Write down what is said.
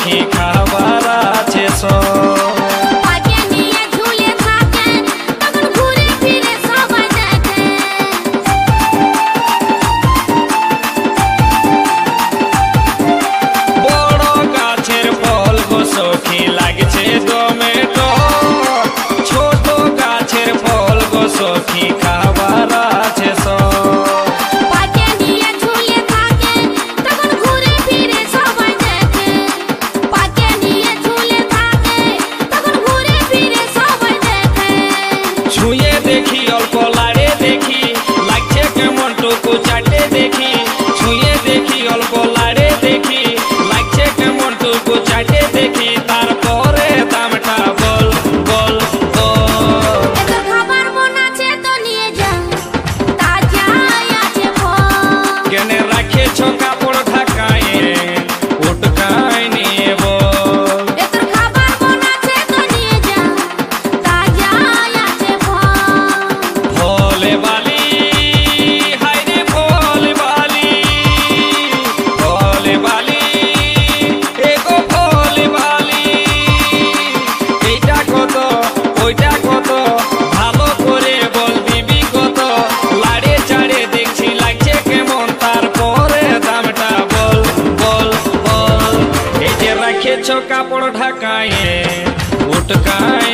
সখী খাবার আছে সব। বড় গাছের ফল গো সখী লাগছে টমেটো, ছোট গাছের ফল গো সখী খাবার আছে সব। ছুঁয়ে দেখি অল্প লাড়ে দেখি লাগছে কেমন টুকু চাটে দেখি, ছুঁয়ে দেখি অল্প লাড়ে দেখি লাগছে কেমন টুকু চাটে দেখি, তারপরে দামটা বল বল বল। কেনে রাখেছ কাপড় ঢাকায় উটকায় নিয়ে বল। ফলে বালি হাইরে ফলে বালি, ফলে বালি এগো ফলে বালি, এইটা কত ওইটা কত ভালো করে বল দিবি কত, লাড়ে চাড়ে দেখছি লাগছে কেমন, তারপরে দামটা বল বল বল। এই যে রাখেছ কাপড় ঢাকায় উটকায়